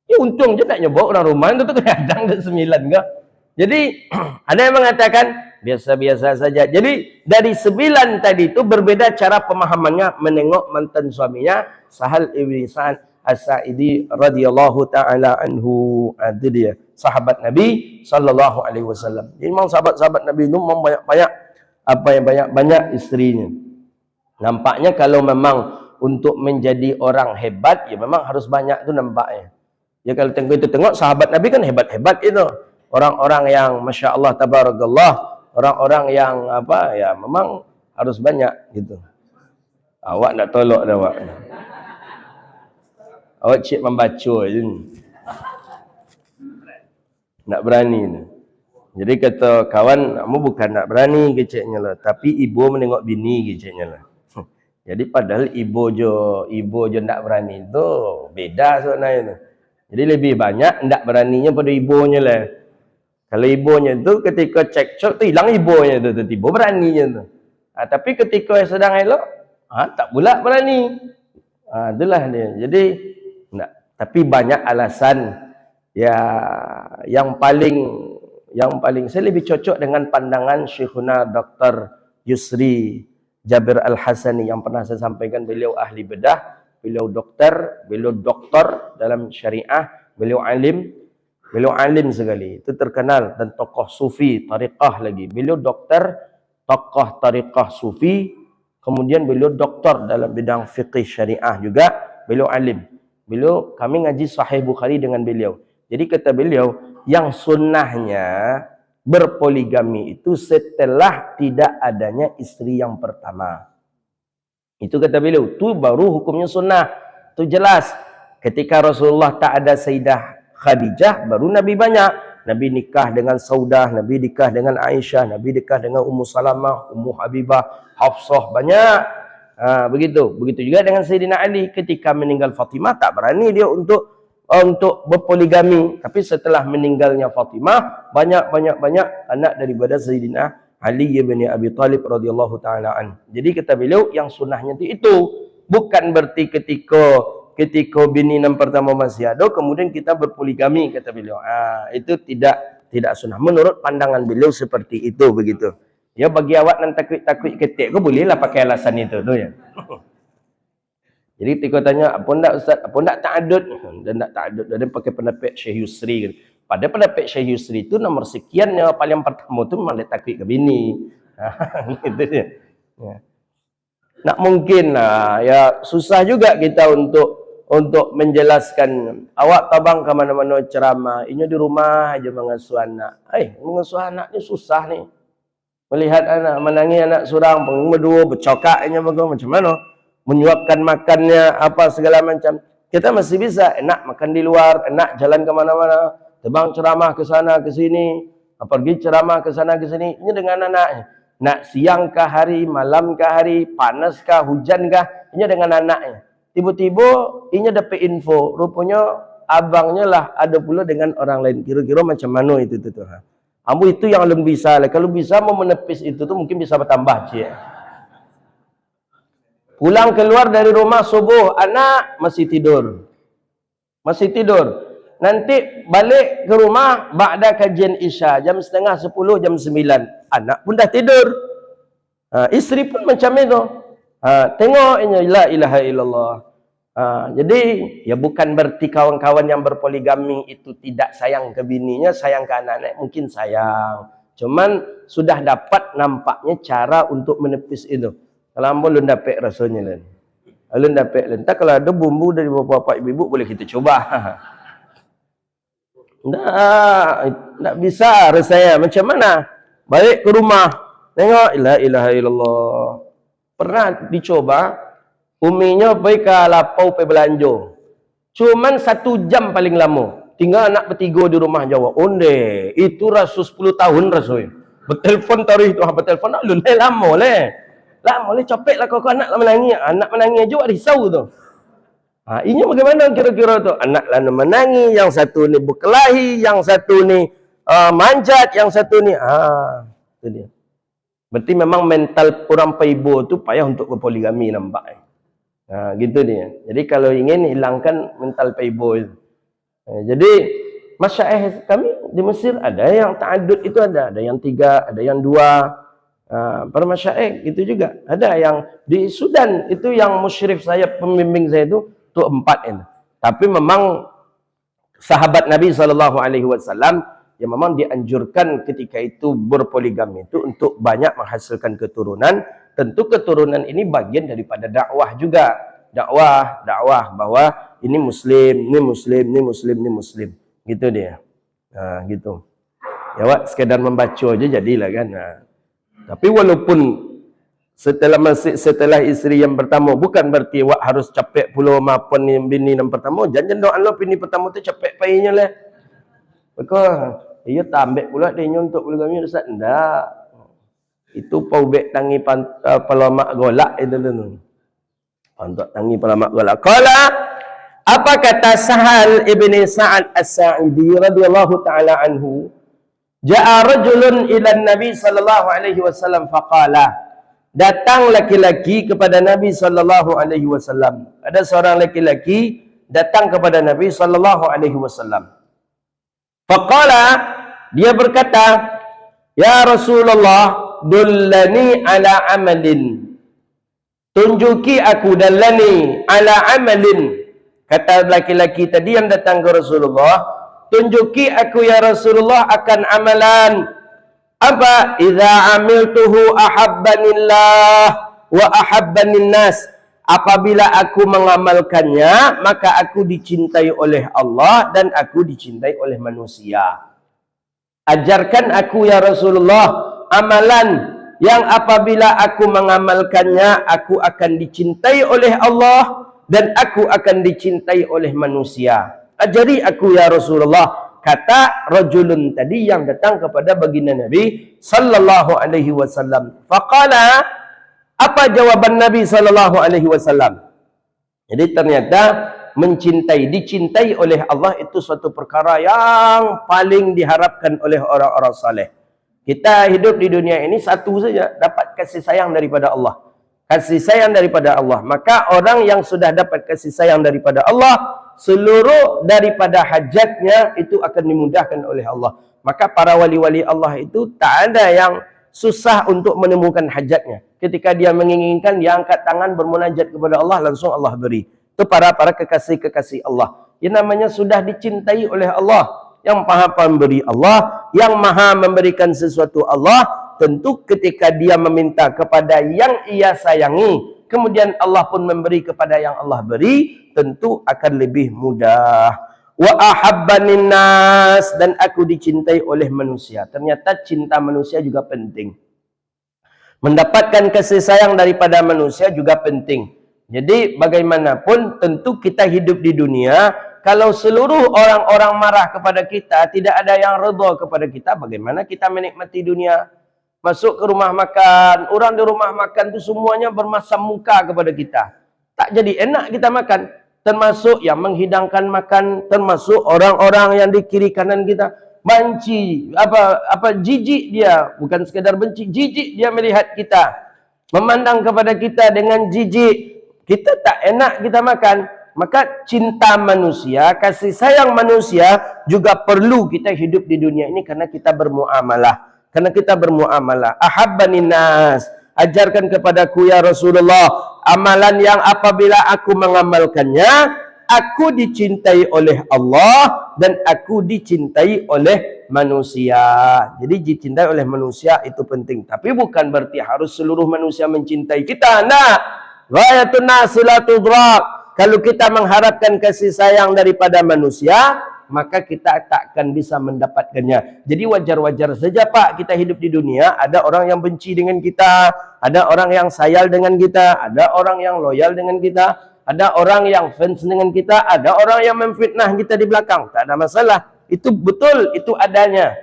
Ya untung je tak nyoba orang rumah itu kadang ke 9 enggak. Jadi ada yang mengatakan biasa-biasa saja. Jadi dari 9 tadi itu berbeda cara pemahamannya menengok mantan suaminya Sahal ibn Sa'ad As-Sa'idi radhiyallahu taala anhu. Itu dia sahabat Nabi sallallahu alaihi wasallam. Jadi memang sahabat-sahabat Nabi itu memang banyak isterinya. Nampaknya kalau memang untuk menjadi orang hebat ya memang harus banyak tu nampaknya. Ya kalau tengok sahabat Nabi kan hebat-hebat itu. Orang-orang yang Masya Allah Tabarakallah. Orang-orang yang memang harus banyak gitu. Awak nak tolak dah awak. Awak cik membaca je ni. Nak berani ni. Jadi kata kawan, kamu bukan nak berani keciknya lah. Tapi ibu menengok bini keciknya lah. Jadi padahal ibu je nak berani tu beda sebenarnya tu. Jadi lebih banyak ndak beraninya pada ibunya lah. Kalau ibunya tu ketika cekcok tu hilang ibunya tu, tiba beraninya tu. Tapi ketika sedang elok, tak pula berani. Itulah dia. Jadi ndak. Tapi banyak alasan ya yang paling saya lebih cocok dengan pandangan Syekhuna Dr. Yusri Jabir Al-Hasani yang pernah saya sampaikan. Beliau ahli bedah. Beliau doktor dalam syariah, beliau alim sekali. Itu terkenal dan tokoh sufi, tariqah lagi. Beliau doktor, tokoh tariqah sufi, kemudian beliau doktor dalam bidang fiqih syariah juga, beliau alim. Kami ngaji Sahih Bukhari dengan beliau. Jadi kata beliau, yang sunnahnya berpoligami itu setelah tidak adanya istri yang pertama. Itu kata beliau, tu baru hukumnya sunnah. Tu jelas. Ketika Rasulullah tak ada Sayyidah Khadijah, baru Nabi banyak. Nabi nikah dengan Saudah, Nabi nikah dengan Aisyah, Nabi nikah dengan Ummu Salamah, Ummu Habibah, Hafsah, banyak. Begitu. Begitu juga dengan Sayyidina Ali. Ketika meninggal Fatimah, tak berani dia untuk berpoligami. Tapi setelah meninggalnya Fatimah, banyak anak daripada Sayyidina Ali bin Abi Thalib radhiyallahu taala an. Jadi kata beliau yang sunnahnya itu bukan berarti ketika bini yang pertama masih ada kemudian kita berpoligami, kata beliau. Itu tidak sunnah. Menurut pandangan beliau seperti itu, begitu. Ya bagi awak yang takut ketik kau bolehlah pakai alasan itu tu ya. Jadi ketika tanya apa ndak ustaz, apa ndak ta'addud? Dan ndak ta'addud dan pakai pendapat Syekh Yusri kan. Pada pendapat Syekh Yusri itu nomor sekian yang paling pertama tu memang dia takwid ke bini. Gitu dia. Ya. Nak mungkin lah, ya susah juga kita untuk untuk menjelaskan. Awak tabang ke mana-mana ceramah, inyo di rumah aja mengasuh anak. Mengasuh anak ni susah ni. Melihat anak menangi anak surang, berdua bercakapnya macam mana? Menyuapkan makannya apa segala macam. Kita masih bisa enak makan di luar, enak jalan ke mana-mana, terbang ceramah ke sana ke sini, pergi ceramah ke sana ke sini. Ini dengan anaknya. Nak siang kah hari, malam kah hari, panas kah, hujan kah, ini dengan anaknya. Tiba-tiba ini dapat info, rupanya abangnya lah ada pula dengan orang lain. Kira-kira macam mana itu tu. Ambo itu yang belum bisa lah. Kalau bisa mau menepis itu tu mungkin bisa bertambah cik. Pulang keluar dari rumah subuh, anak masih tidur. Masih tidur. Nanti balik ke rumah ba'da kajian Isya jam 9:30, jam 9. Anak pun dah tidur. Isteri pun macam itu. Tengok ini la ilaha illallah. Jadi ya bukan berarti kawan-kawan yang berpoligami itu tidak sayang ke bininya, sayang ke anak-anak, mungkin sayang. Cuman sudah dapat nampaknya cara untuk menepis itu. Kalau ambo belum dapat rasanya lain. Belum dapat lain. Tak kalau ada bumbu dari bapak-bapak ibu-ibu boleh kita coba. Tak bisa rasanya. Macam mana? Balik ke rumah, tengok la ilaha illallah. Pernah dicoba. Uminya pergi ke lapau pergi belanja. Cuman 1 jam paling lama. Tinggal anak bertiga di rumah jawab. Onde, itu rasa 10 tahun rasanya. Bertelefon tarikh tu, bertelefon nak lun lama leh. Lama leh capek lah kau anak lah menangis. Anak menangis juga risau tu. Ini bagaimana kira-kira tu? Anak lah menangis, yang satu ni berkelahi, yang satu ni manjat, yang satu ni itu dia. Berarti memang mental orang paibo tu payah untuk berpoligami nampak. Gitu dia. Jadi kalau ingin hilangkan mental playboy. Jadi masyaikh kami di Mesir ada yang ta'adud itu ada yang 3, ada yang 2. Para masyaikh itu juga. Ada yang di Sudan itu yang musyrif saya, pembimbing saya itu 4 ini. Tapi memang sahabat Nabi SAW yang memang dianjurkan ketika itu berpoligami itu untuk banyak menghasilkan keturunan. Tentu keturunan ini bagian daripada dakwah juga. Dakwah bahwa ini muslim, ini muslim, ini muslim, ini muslim. Gitu dia. Gitu. Ya Wak, sekedar membaca aja jadilah kan. Tapi walaupun setelah isteri yang pertama, bukan berarti Wak harus capek pula maupun bini yang pertama. Jangan doa lo bini pertama tu capek payahnya lah. Maka ia tak ambil pula dia untuk poligami Ustaz. Enggak. Itu paubek tangi palamak golak itu tu. Untuk tangi palamak golak. Qala, apa kata Sahal ibni Sa'ad As-Sa'idi radhiyallahu taala anhu? Ja'a rajulun ila Nabi sallallahu alaihi wasallam faqala. Datang laki-laki kepada Nabi sallallahu alaihi wasallam. Ada seorang laki-laki datang kepada Nabi sallallahu alaihi wasallam. Faqala, dia berkata, "Ya Rasulullah, dullani ala amalin." Tunjuki aku, dallani ala amalin. Kata laki-laki tadi yang datang ke Rasulullah, tunjuki aku ya Rasulullah akan amalan. Apa? Idza amiltuhu ahabbanillah wa ahabbanin nas. Apabila aku mengamalkannya, maka aku dicintai oleh Allah dan aku dicintai oleh manusia. Ajarkan aku ya Rasulullah amalan yang apabila aku mengamalkannya, aku akan dicintai oleh Allah dan aku akan dicintai oleh manusia. Ajari aku ya Rasulullah. Kata rajulun tadi yang datang kepada baginda Nabi sallallahu alaihi wasallam. Faqala, apa jawaban Nabi sallallahu alaihi wasallam? Jadi ternyata mencintai, dicintai oleh Allah itu suatu perkara yang paling diharapkan oleh orang-orang saleh. Kita hidup di dunia ini satu saja, dapat kasih sayang daripada Allah. Kasih sayang daripada Allah. Maka orang yang sudah dapat kasih sayang daripada Allah, seluruh daripada hajatnya itu akan dimudahkan oleh Allah. Maka para wali-wali Allah itu tak ada yang susah untuk menemukan hajatnya. Ketika dia menginginkan, dia angkat tangan bermunajat kepada Allah, langsung Allah beri. Itu para kekasih-kekasih Allah. Yang namanya sudah dicintai oleh Allah. Yang maha pemberi Allah, yang maha memberikan sesuatu Allah. Tentu ketika dia meminta kepada yang ia sayangi, kemudian Allah pun memberi kepada yang Allah beri, tentu akan lebih mudah. Wa ahabbanin nas, dan aku dicintai oleh manusia. Ternyata cinta manusia juga penting. Mendapatkan kasih sayang daripada manusia juga penting. Jadi bagaimanapun tentu kita hidup di dunia, kalau seluruh orang-orang marah kepada kita, tidak ada yang redha kepada kita, bagaimana kita menikmati dunia? Masuk ke rumah makan, orang di rumah makan itu semuanya bermasam muka kepada kita. Tak jadi enak kita makan. Termasuk yang menghidangkan makan, termasuk orang-orang yang di kiri kanan kita. Benci, jijik dia, bukan sekadar benci, jijik dia melihat kita. Memandang kepada kita dengan jijik. Kita tak enak kita makan. Maka cinta manusia, kasih sayang manusia juga perlu kita hidup di dunia ini karena kita bermuamalah. Karena kita bermuamalah. Ahabbanin nas, ajarkan kepadaku ya Rasulullah amalan yang apabila aku mengamalkannya, aku dicintai oleh Allah dan aku dicintai oleh manusia. Jadi dicintai oleh manusia itu penting. Tapi bukan berarti harus seluruh manusia mencintai kita. Nah, ghayatun nas la tudrak. Kalau kita mengharapkan kasih sayang daripada manusia, maka kita tak akan bisa mendapatkannya. Jadi wajar-wajar saja Pak, kita hidup di dunia, ada orang yang benci dengan kita, ada orang yang sayang dengan kita, ada orang yang loyal dengan kita, ada orang yang fans dengan kita, ada orang yang memfitnah kita di belakang. Tak ada masalah. Itu betul, itu adanya.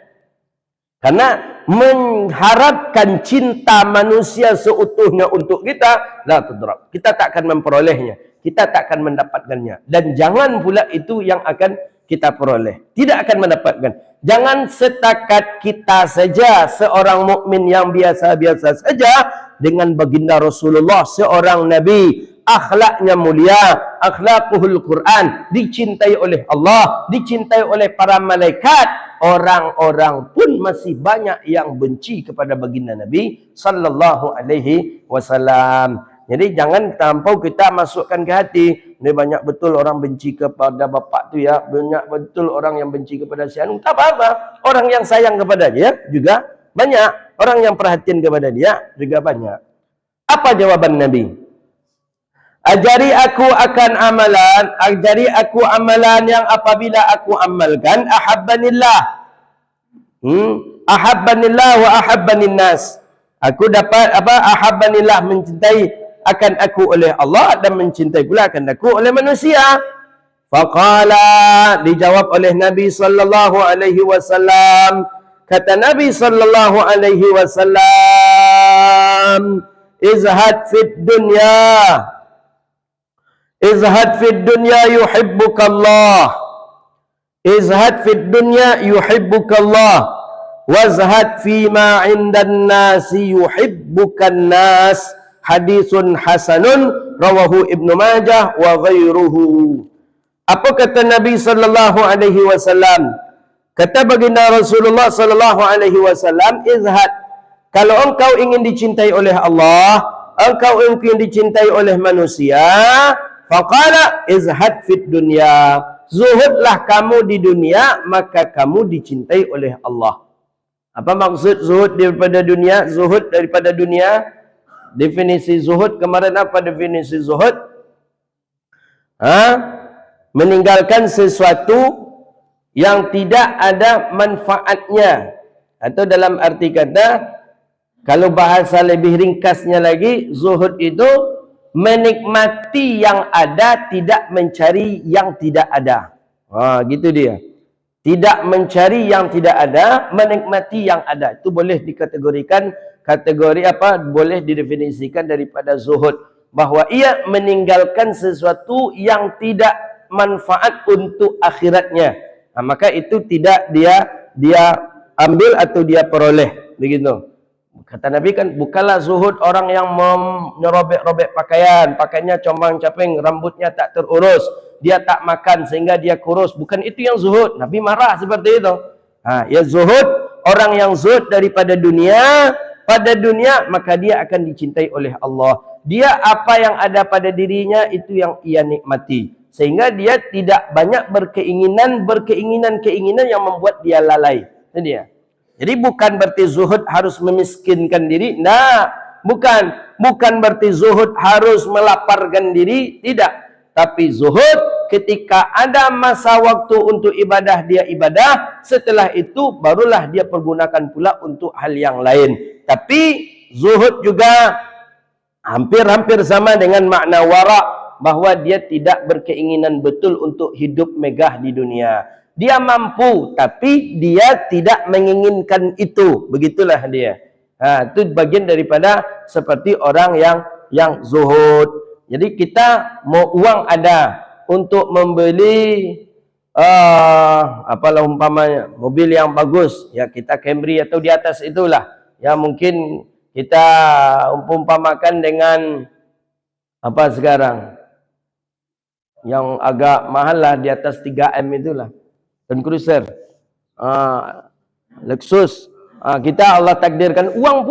Karena mengharapkan cinta manusia seutuhnya untuk kita, la tudrak. Kita tak akan memperolehnya. Kita tak akan mendapatkannya. Dan jangan pula itu yang akan kita peroleh. Tidak akan mendapatkan. Jangan setakat kita saja, seorang mukmin yang biasa-biasa saja, dengan baginda Rasulullah, seorang Nabi, akhlaknya mulia, akhlaquhul Quran, dicintai oleh Allah, dicintai oleh para malaikat. Orang-orang pun masih banyak yang benci kepada baginda Nabi sallallahu alaihi wasallam. Jadi jangan terlampau kita masukkan ke hati. Ini banyak betul orang benci kepada bapak tu ya. Banyak betul orang yang benci kepada si anu. Tak apa-apa. Orang yang sayang kepada dia juga banyak. Orang yang perhatian kepada dia juga banyak. Apa jawaban Nabi? Ajari aku akan amalan. Ajari aku amalan yang apabila aku amalkan, ahabbanillah. Ahabbanillah wa ahabbanin nas. Aku dapat ahabbanillah, mencintai akan aku oleh Allah dan mencintai pula akan aku oleh manusia. Faqala, dijawab oleh Nabi sallallahu alaihi wasallam. Kata Nabi sallallahu alaihi wasallam, izhad fid dunya. Izhad fid dunya yuhibbukallah. Izhad fid dunya yuhibbukallah. Wazhad fima 'indan nasi yuhibbukan nas. Hadisun hasanun rawahu Ibnu Majah wa ghairuhu. Apa kata Nabi sallallahu alaihi wasallam? Kata baginda Rasulullah sallallahu alaihi wasallam, izhad. Kalau engkau ingin dicintai oleh Allah, engkau ingin dicintai oleh manusia, faqala izhad fid dunya. Zuhudlah kamu di dunia, maka kamu dicintai oleh Allah. Apa maksud zuhud daripada dunia? Zuhud daripada dunia, definisi zuhud kemarin apa definisi zuhud? Meninggalkan sesuatu yang tidak ada manfaatnya. Atau dalam arti kata, kalau bahasa lebih ringkasnya lagi, zuhud itu menikmati yang ada, tidak mencari yang tidak ada. Gitu dia. Tidak mencari yang tidak ada, menikmati yang ada. Itu boleh dikategorikan kategori apa? Boleh didefinisikan daripada zuhud, bahwa ia meninggalkan sesuatu yang tidak manfaat untuk akhiratnya. Maka itu tidak dia ambil atau dia peroleh, begitu. Kata Nabi kan, bukanlah zuhud orang yang merobek-robek pakaian, pakaiannya compang-camping, rambutnya tak terurus, dia tak makan sehingga dia kurus. Bukan itu yang zuhud. Nabi marah seperti itu. Ya zuhud, orang yang zuhud daripada dunia, pada dunia, maka dia akan dicintai oleh Allah. Dia apa yang ada pada dirinya itu yang ia nikmati, sehingga dia tidak banyak berkeinginan yang membuat dia lalai. Itu dia. Jadi bukan berarti zuhud harus memiskinkan diri. Nah, Bukan berarti zuhud harus melaparkan diri, tidak. Tapi zuhud ketika ada masa waktu untuk ibadah, dia ibadah. Setelah itu barulah dia pergunakan pula untuk hal yang lain. Tapi zuhud juga hampir-hampir sama dengan makna wara, bahwa dia tidak berkeinginan betul untuk hidup megah di dunia. Dia mampu, tapi dia tidak menginginkan itu. Begitulah dia. Itu bagian daripada seperti orang yang zuhud. Jadi kita mau uang ada untuk membeli apalah umpamanya mobil yang bagus, ya kita Camry atau di atas itulah. Ya mungkin kita umpamakan dengan apa sekarang yang agak mahal lah, di atas 3M itulah, Land Cruiser, Lexus. Kita Allah takdirkan uang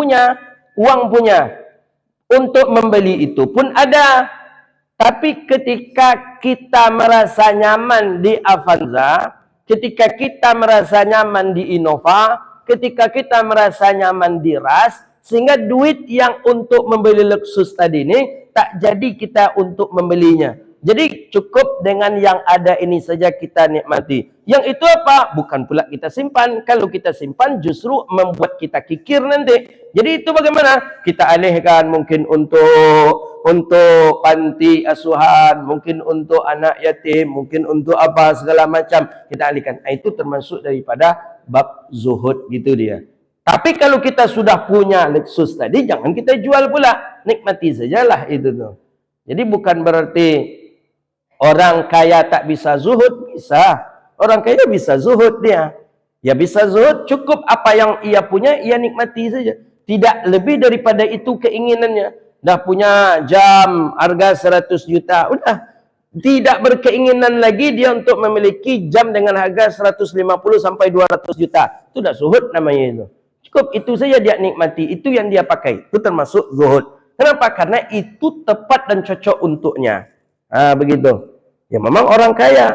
punya untuk membeli itu pun ada. Tapi ketika kita merasa nyaman di Avanza, ketika kita merasa nyaman di Innova, ketika kita merasa nyaman di Ras, sehingga duit yang untuk membeli Lexus tadi ini tak jadi kita untuk membelinya. Jadi cukup dengan yang ada ini saja kita nikmati. Yang itu apa? Bukan pula kita simpan. Kalau kita simpan justru membuat kita kikir nanti. Jadi itu bagaimana? Kita alihkan mungkin untuk panti asuhan, mungkin untuk anak yatim, mungkin untuk apa segala macam. Kita alihkan. Itu termasuk daripada bab zuhud gitu dia. Tapi kalau kita sudah punya Lexus tadi, jangan kita jual pula. Nikmati sajalah itu tuh. Jadi bukan berarti orang kaya tak bisa zuhud, bisa. Orang kaya bisa zuhud dia. Ya bisa zuhud, cukup apa yang ia punya, ia nikmati saja. Tidak lebih daripada itu keinginannya. Dah punya jam harga 100 juta, udah. Tidak berkeinginan lagi dia untuk memiliki jam dengan harga 150 sampai 200 juta. Itu dah zuhud namanya itu. Cukup itu saja dia nikmati, itu yang dia pakai. Itu termasuk zuhud. Kenapa? Karena itu tepat dan cocok untuknya. Begitu. Ya memang orang kaya.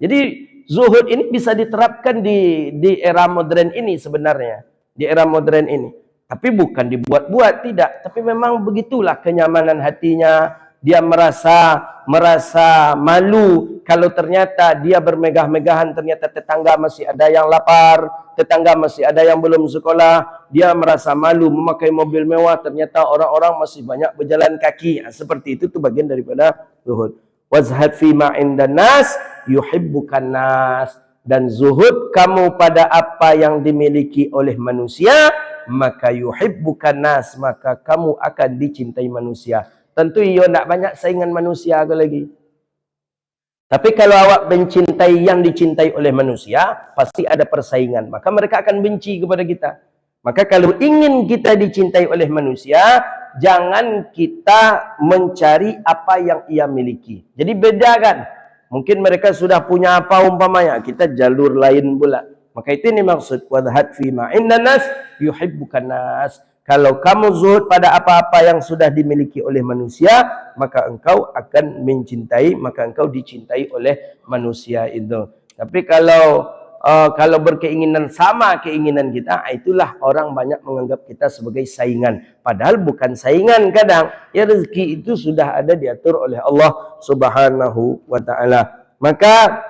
Jadi zuhud ini bisa diterapkan di era modern ini sebenarnya. Di era modern ini. Tapi bukan dibuat-buat, tidak. Tapi memang begitulah kenyamanan hatinya. Dia merasa malu kalau ternyata dia bermegah-megahan, ternyata tetangga masih ada yang lapar, tetangga masih ada yang belum sekolah. Dia merasa malu memakai mobil mewah, ternyata orang-orang masih banyak berjalan kaki. Seperti itu tuh bagian daripada zuhud. Wazhad fi ma indan nas yuhibbukan nas. Dan zuhud kamu pada apa yang dimiliki oleh manusia, maka yuhibbukan nas, maka kamu akan dicintai manusia. Tentu ia nak banyak saingan manusia ke lagi. Tapi kalau awak mencintai yang dicintai oleh manusia, pasti ada persaingan. Maka mereka akan benci kepada kita. Maka kalau ingin kita dicintai oleh manusia, jangan kita mencari apa yang ia miliki. Jadi bedakan. Mungkin mereka sudah punya apa umpamanya, kita jalur lain pula. Maka itu ini maksud wadhad fi ma indan nas yuhibbukan nas. Kalau kamu zuhud pada apa-apa yang sudah dimiliki oleh manusia, maka engkau akan mencintai, maka engkau dicintai oleh manusia itu. Tapi kalau berkeinginan sama keinginan kita, itulah orang banyak menganggap kita sebagai saingan. Padahal bukan saingan kadang. Ya rezeki itu sudah ada diatur oleh Allah Subhanahu wa taala. Maka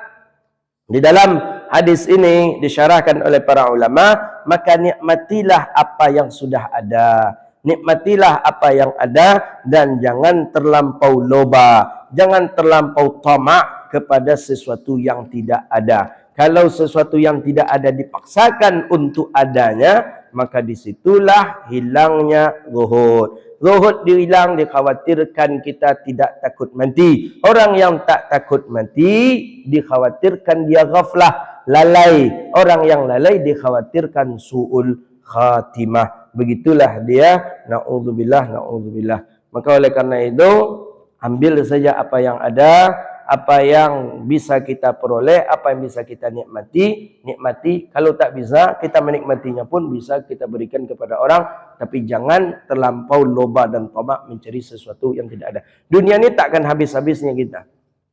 di dalam hadis ini disyarahkan oleh para ulama, maka nikmatilah apa yang sudah ada. Nikmatilah apa yang ada dan jangan terlampau loba, jangan terlampau tamak kepada sesuatu yang tidak ada. Kalau sesuatu yang tidak ada dipaksakan untuk adanya, maka disitulah hilangnya zuhud. Zuhud dihilang, dikhawatirkan kita tidak takut mati. Orang yang tak takut mati, dikhawatirkan dia ghaflah, lalai. Orang yang lalai dikhawatirkan su'ul khatimah. Begitulah dia. Na'udzubillah, na'udzubillah. Maka oleh karena itu, ambil saja apa yang ada, apa yang bisa kita peroleh, apa yang bisa kita nikmati. Kalau tak bisa, kita menikmatinya pun bisa kita berikan kepada orang. Tapi jangan terlampau loba dan tamak mencari sesuatu yang tidak ada. Dunia ini tak akan habis-habisnya kita.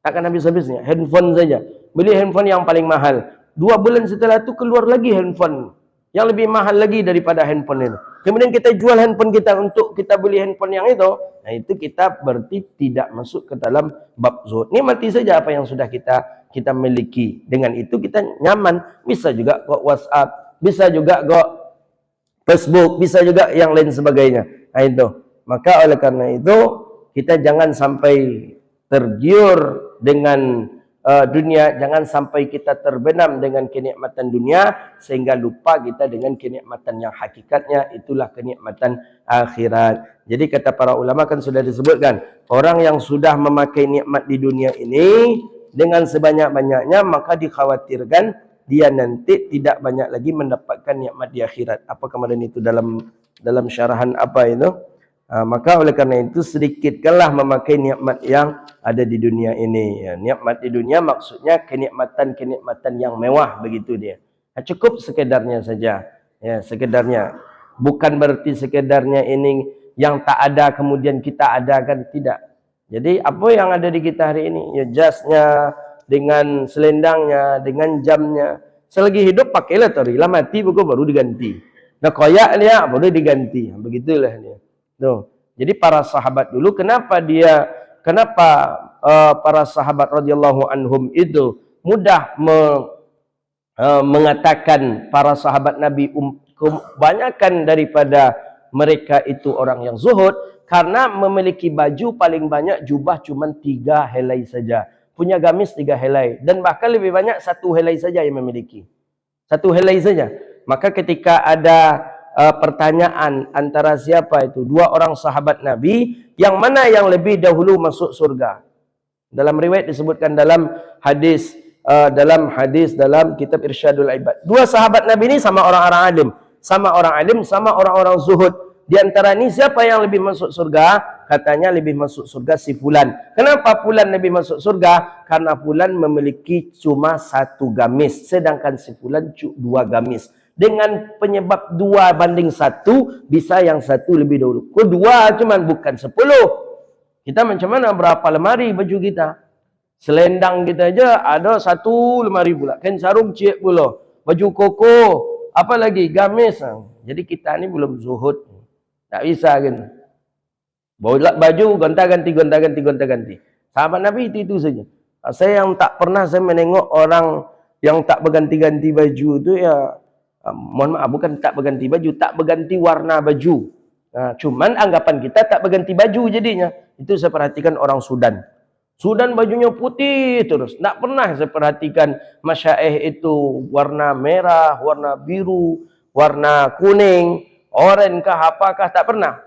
Tak akan habis-habisnya. Handphone saja. Beli handphone yang paling mahal. 2 bulan setelah itu keluar lagi handphone yang lebih mahal lagi daripada handphone itu. kemudian kita jual handphone kita untuk kita beli handphone yang itu, nah itu kita berarti tidak masuk ke dalam bab zuhud. Nikmati saja apa yang sudah kita miliki. Dengan itu kita nyaman. Bisa juga kok WhatsApp, bisa juga kok Facebook, bisa juga yang lain sebagainya. Nah itu. Maka oleh karena itu kita jangan sampai tergiur dengan dunia, jangan sampai kita terbenam dengan kenikmatan dunia sehingga lupa kita dengan kenikmatan yang hakikatnya, itulah kenikmatan akhirat. Jadi kata para ulama kan sudah disebutkan, orang yang sudah memakai nikmat di dunia ini dengan sebanyak-banyaknya, maka dikhawatirkan dia nanti tidak banyak lagi mendapatkan nikmat di akhirat. Apa kemarin itu dalam syarahan apa itu? Maka oleh karena itu sedikitkanlah memakai nikmat yang ada di dunia ini. Ya, nikmat di dunia maksudnya kenikmatan-kenikmatan yang mewah begitu dia. Cukup sekedarnya saja. Ya, sekedarnya. Bukan berarti sekedarnya ini yang tak ada kemudian kita adakan, tidak. Jadi apa yang ada di kita hari ini? Ya jasnya, dengan selendangnya, dengan jamnya. Selagi hidup pakailah terilah, mati baru diganti. Nah koyak dia baru diganti. Begitulah dia. Tuh. Jadi para sahabat dulu kenapa para sahabat radhiyallahu anhum itu mudah mengatakan para sahabat Nabi kebanyakan daripada mereka itu orang yang zuhud karena memiliki baju paling banyak jubah cuma 3 helai saja. Punya gamis 3 helai dan bahkan lebih banyak 1 helai saja yang memiliki. 1 helai saja. Maka ketika ada pertanyaan antara siapa itu 2 orang sahabat Nabi, yang mana yang lebih dahulu masuk surga? Dalam riwayat disebutkan dalam hadis dalam kitab Irsyadul Ibad. 2 sahabat Nabi ini sama orang-orang alim, sama orang-orang zuhud. Di antara ini siapa yang lebih masuk surga? Katanya lebih masuk surga si fulan. Kenapa fulan lebih masuk surga? Karena fulan memiliki cuma 1 gamis, sedangkan si fulan 2 gamis. Dengan penyebab 2:1 bisa yang 1 lebih dahulu. Kok 2 cuman bukan 10. Kita macam mana berapa lemari baju kita? Selendang kita aja ada 1 lemari pula. Kain sarung cik pula. Baju koko, apa lagi? Gamis. Jadi kita ni belum zuhud. Tak bisa kan. Baju gonta-ganti. Sahabat Nabi itu saja. Saya yang tak pernah saya menengok orang yang tak berganti-ganti baju itu ya, mohon maaf, bukan tak berganti baju, tak berganti warna baju. Cuman anggapan kita tak berganti baju jadinya. Itu saya perhatikan orang Sudan. Sudan bajunya putih terus. Tak pernah saya perhatikan masyaikh itu warna merah, warna biru, warna kuning, oranye kah apakah, tak pernah.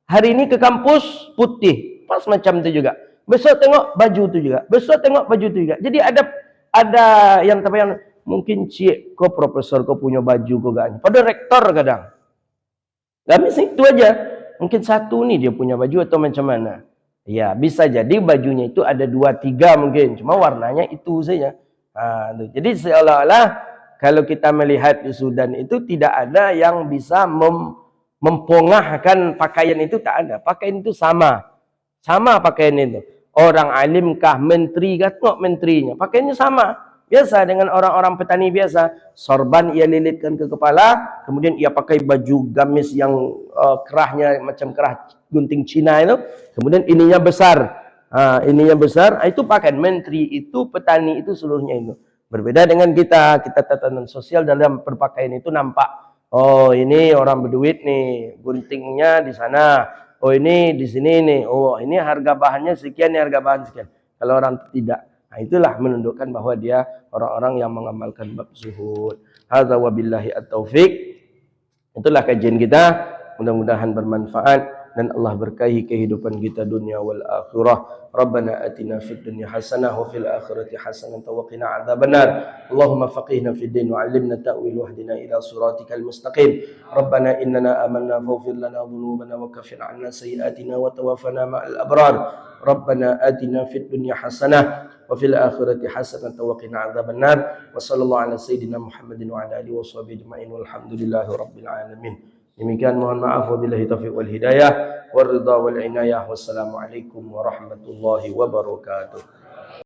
Hari ini ke kampus putih, pas macam itu juga. Besok tengok baju itu juga. Besok tengok baju itu juga. Jadi ada yang terbayang. Mungkin cik kau profesor kau punya baju kau gak. Pada rektor kadang. Gamis itu aja. Mungkin 1 nih dia punya baju atau macam mana. Ya bisa jadi bajunya itu ada 2-3 mungkin. Cuma warnanya itu saja. Jadi seolah-olah kalau kita melihat di Sudan itu tidak ada yang bisa mempongahkan pakaian itu, tak ada. Pakaian itu sama. Sama pakaian itu. Orang alim kah, menteri kah, tengok menterinya. Pakaiannya sama. Biasa dengan orang-orang petani biasa. Sorban ia lilitkan ke kepala. Kemudian ia pakai baju gamis yang kerahnya macam kerah gunting Cina itu. Kemudian ininya besar. Ininya besar. Itu pakaian menteri itu, petani itu seluruhnya itu. Berbeda dengan kita tatanan sosial dalam berpakaian itu nampak. Oh ini orang berduit nih. Guntingnya di sana. Oh ini di sini nih. Oh ini harga bahannya sekian, harga bahan sekian. Kalau orang tidak. Nah, itulah menunjukkan bahwa dia orang-orang yang mengamalkan bab zuhud. Hadza wabillahi at-taufiq. Itulah kajian kita. Mudah-mudahan bermanfaat dan Allah berkahi kehidupan kita dunia wal akhirah. Rabbana atina fid dunya hasanah wa fil akhirati hasanah wa qina adzabannar. Allahumma faqihna fid din wa 'allimna ta'wil wahdina ila siratikal mustaqim. Rabbana innana amanna faghfir lana dhunubana wa kaffir 'anna sayyi'atina wa tawaffana ma'al abrar. Rabbana atina fid dunya hasanah wa fil akhirati hasanah wa qina adzabannar. Wa sallallahu ala sayyidina Muhammadin wa ala alihi washabihi ajma'in walhamdulillahi rabbil alamin. Demikian, mohon maaf, wabillahi taufiq wal hidayah, war ridha wal inayah. Wassalamualaikum warahmatullahi wabarakatuh.